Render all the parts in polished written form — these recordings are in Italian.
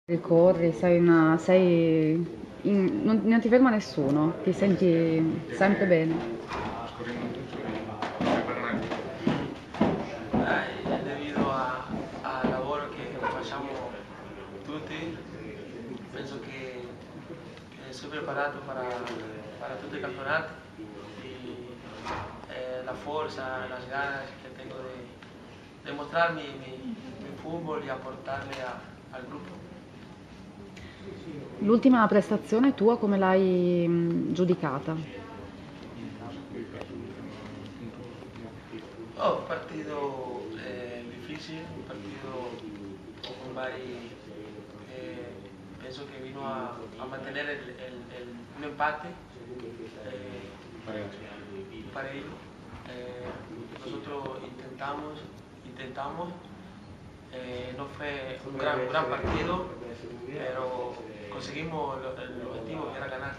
Ricorri, non ti ferma nessuno, ti senti sempre bene. Debido al lavoro che facciamo tutti, penso che sono preparato para tutti i campionati e la forza, las ganas que tengo de mostrar mi fútbol y aportarle al gruppo. L'ultima prestazione tua come l'hai giudicata? Oh, un partido difícil, un partido con vari... pienso que vino a mantener un empate parejo. Nosotros intentamos, no fue un gran partido, pero conseguimos el objetivo que era ganar.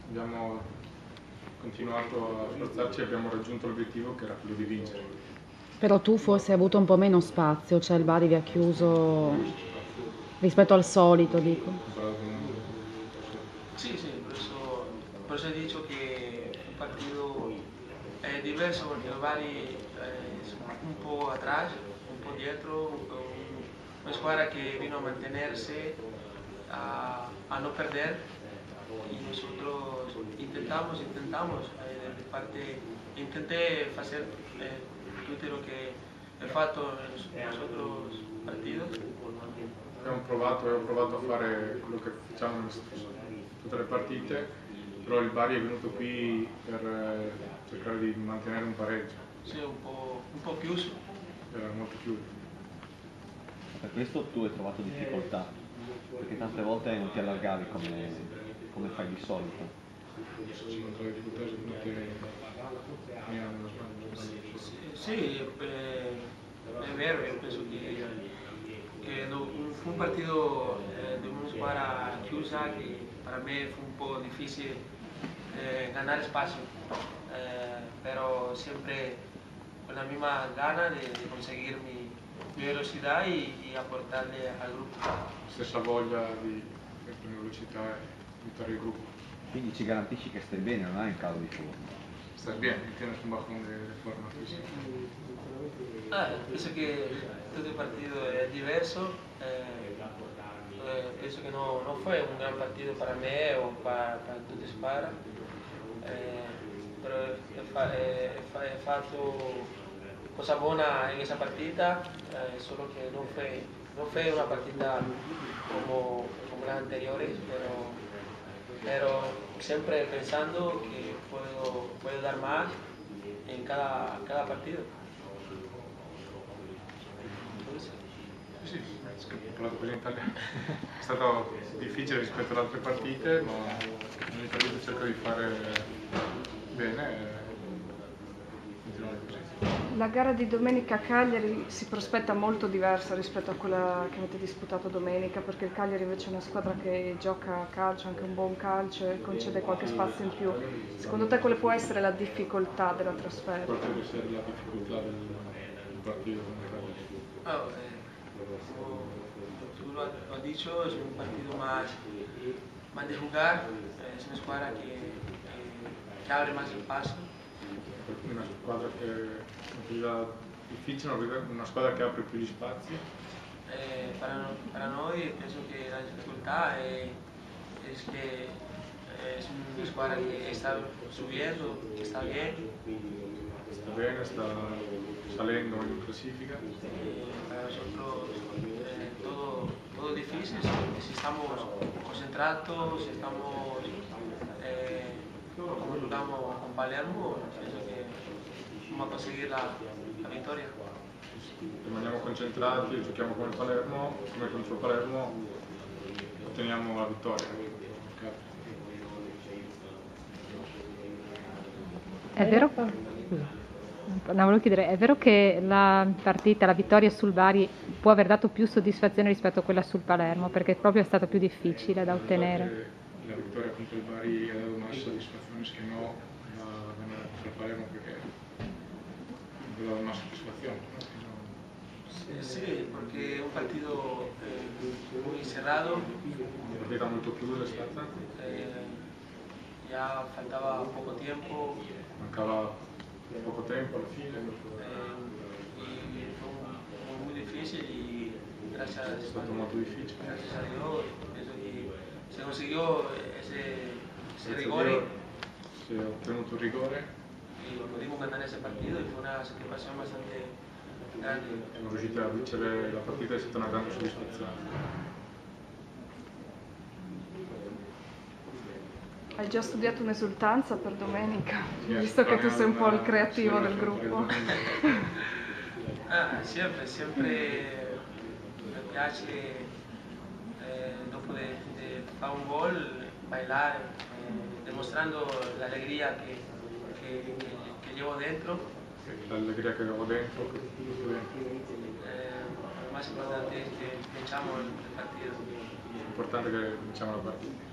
Abbiamo continuato a sforzarci e abbiamo raggiunto l'obiettivo che era quello di vincere. Però tu forse hai avuto un po' meno spazio, cioè il Bari vi ha chiuso rispetto al solito, dico. Sí, por eso he dicho que un partido diverso porque el Bari es un poco atrás, un poco dietro, una squadra que vino a mantenerse, a no perder y nosotros intentamos, de mi parte intenté hacer todo lo que he fatto en los otros partidos. Abbiamo provato a fare quello che facciamo in tutte le partite, però il Bari è venuto qui per cercare di mantenere un pareggio. Sì, un po' chiuso. Era molto chiuso. Per questo tu hai trovato difficoltà, perché tante volte non ti allargavi come fai di solito. Sì, è vero, io penso che fu un partito di una squadra chiusa che per me fu un po' difficile ganare spazio, però sempre con la misma gana di conseguir mi velocità e apportarle al gruppo. Stessa voglia di mettere velocità e aiutare il gruppo. Quindi ci garantisci che stai bene, non hai un calo di forma? Estás bien, tienes un bajón de forma física. Penso che tutto il partito è diverso, penso che non fu un gran partito per me o per tutta la squadra, però he fatto cosa buona in questa partita, solo che non fu una partita come la anteriore, pero sempre pensando que puedo dar más en cada partido. Sì, ho parlato così in italiano. È stato difficile rispetto ad altre partite, ma ogni partita cerco di fare bene e continuare così. La gara di domenica a Cagliari si prospetta molto diversa rispetto a quella che avete disputato domenica, perché il Cagliari invece è una squadra che gioca a calcio, anche un buon calcio e concede qualche spazio in più. Secondo te quale può essere la difficoltà della trasferta? Qual può essere la difficoltà del partito con il Cagliari? Tú lo has dicho, es un partido más de jugar, es una squadra que abre más el paso. Una squadra che è difficile, una squadra che apre più gli spazi. Para noi penso che la difficoltà è che es una squadra que está subiendo, que está bien. Sta bene, sta salendo in classifica. Para nosotros todo difícil, si estamos concentrados, si estamos como jugamos con Palermo, pienso que vamos a conseguir la vittoria. Rimaniamo concentrati, giochiamo come Palermo, come contro Palermo otteniamo la vittoria. È vero? No, volevo chiedere, è vero che la partita, la vittoria sul Bari può aver dato più soddisfazione rispetto a quella sul Palermo, perché proprio è stata più difficile da ottenere? La vittoria contro il Bari ha dato más satisfacciones que no la ganar contra el Palermo, perché ha dato más satisfacción. Sí, porque es un partido muy cerrado. Una partita molto chiusa è stata, Ya faltaba poco tiempo mancava poco tempo alla fine, y fue muy difícil y gracias, è stato molto difficile. gracias a Dios pienso que se consiguió ese Grazie a rigore Dio si è ottenuto il rigore, y pudimos ganar ese partido y fue una satisfacción bastante grande. siamo riusciti a vincere la partita, è stata una grande soddisfazione. Hai già studiato un'esultanza per domenica, Sì, visto che tu sei un po' il sì, creativo del sempre gruppo. Siempre, siempre me piace dopo de fare un gol bailar, demostrando la alegría que llevo dentro. L'allegria che avevo dentro, Lo más importante es que echamos el partido. l'importante è che vinciamo la partita.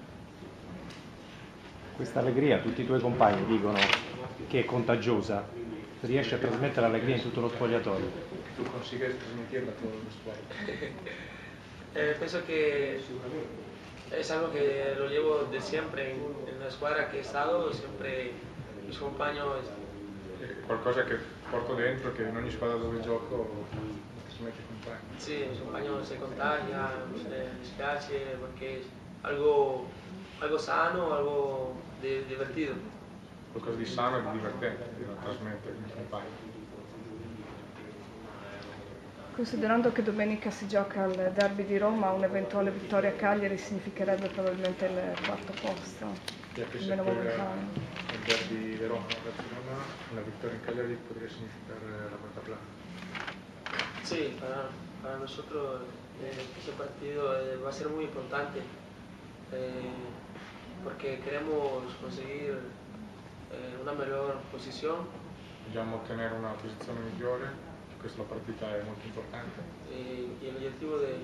Questa allegria, tutti i tuoi compagni dicono che è contagiosa, riesci a trasmettere allegria in tutto lo spogliatoio. Tu consigues trasmitirla a todo el vestuario. Pienso que es algo que lo llevo de siempre en la escuadra que he estado, siempre mis compañeros. È qualcosa che porto dentro, che in ogni squadra dove gioco trasmette ai compagni. Sí, mis compañeros se contagian, les piace porque es algo sano, algo divertido. Qualcosa di sano e di divertente da trasmettere ai miei compagni. Considerando che domenica si gioca al derby di Roma, un'eventuale vittoria a Cagliari significherebbe probabilmente il quarto posto, Ya que se almeno juega momentaneo. el derby de Roma-Barcelona, una victoria en Cagliari podría significar la cuarta plaza. Sí, para nosotros ese partido va a ser muy importante porque queremos conseguir una mejor posición Vogliamo ottenere una posizione migliore, questa partita è molto importante. y el objetivo de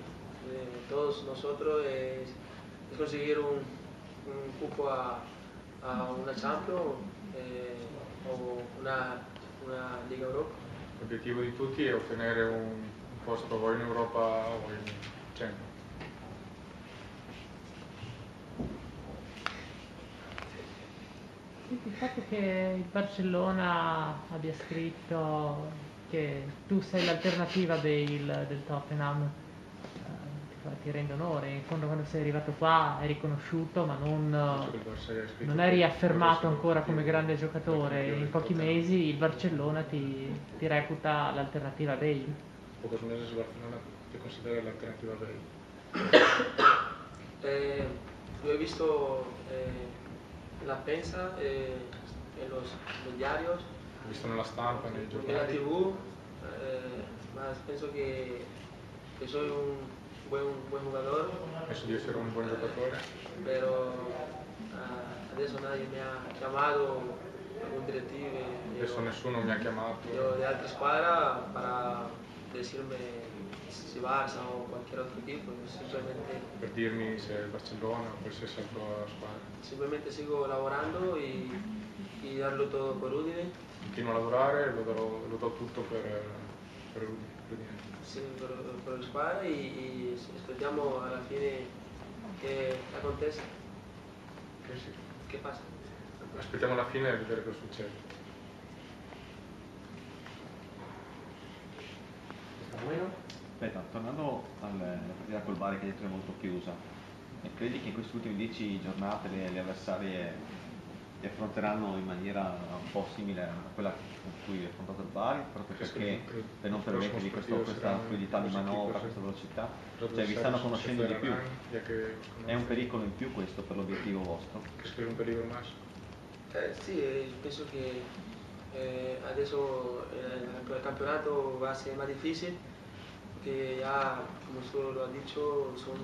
todos nosotros es conseguir un cupo a una Champions o una Liga Europa. L'obiettivo di tutti è ottenere un posto o in Europa o in Champions. Il fatto che il Barcellona abbia scritto che tu sei l'alternativa del Tottenham ti rende onore. In fondo quando sei arrivato qua è riconosciuto ma non è riaffermato ancora come grande giocatore. In pochi mesi il Barcellona ti reputa l'alternativa a Bale. Pocos meses el Barcelona te considera l'alternativa a Bale. Lo he visto la prensa, en los diarios, L'ho visto nella stampa, nei en la giornali. TV, mas pienso que soy un buen jugador, Penso di essere un buon giocatore, pero adesso nadie me ha chiamato, algún directivo adesso nessuno mi ha chiamato de altra squadra para decirme si Barça o cualquier otro equipo, yo per dirmi se è il Barcellona o qualsiasi altra squadra. simplemente sigo lavorando y darlo todo por Udine. Continuo a lavorare, lo do tutto per Udine. Sí, por la squadra y aspettiamo alla fine che acontece, Che sì. che passa. Aspettiamo la fine e vedere cosa succede. Aspetta, tornando alla partita col Bari che dietro è molto chiusa, credi che in queste ultime 10 giornate le avversarie ti affronteranno in maniera un po' simile a quella con cui hai affrontato il Bari, proprio perché per non permettergli questa fluidità di manovra, questa velocità? Cioè vi stanno conoscendo di più? È un pericolo in più questo per l'obiettivo vostro? Crees que es un peligro más? Sì, penso che adesso il campionato va a essere più difficile, perché già, come tu lo hai detto, sono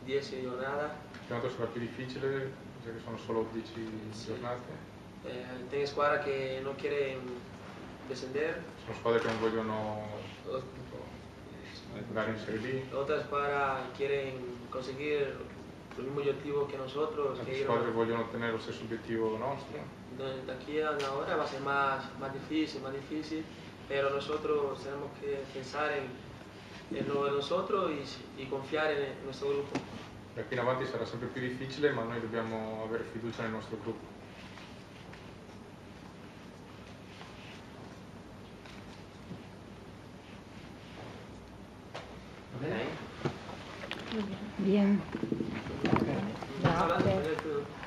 10 giornate. Il campionato sarà più difficile, perché sono solo 10 giornate. Tiene squadra che non quiere descender, Sono squadre che non vogliono andare in Serie B, otra squadra quiere conseguir el mismo objetivo que nosotros, altre que ir squadre vogliono ottenere lo stesso obiettivo nostro. de aquí a una hora va a ser más difícil, pero nosotros tenemos que pensar en lo de nosotros y confiar en nuestro grupo. Da qui in avanti sarà sempre più difficile, ma noi dobbiamo avere fiducia nel nostro gruppo. Bien. Hablando Grazie. con él, pero-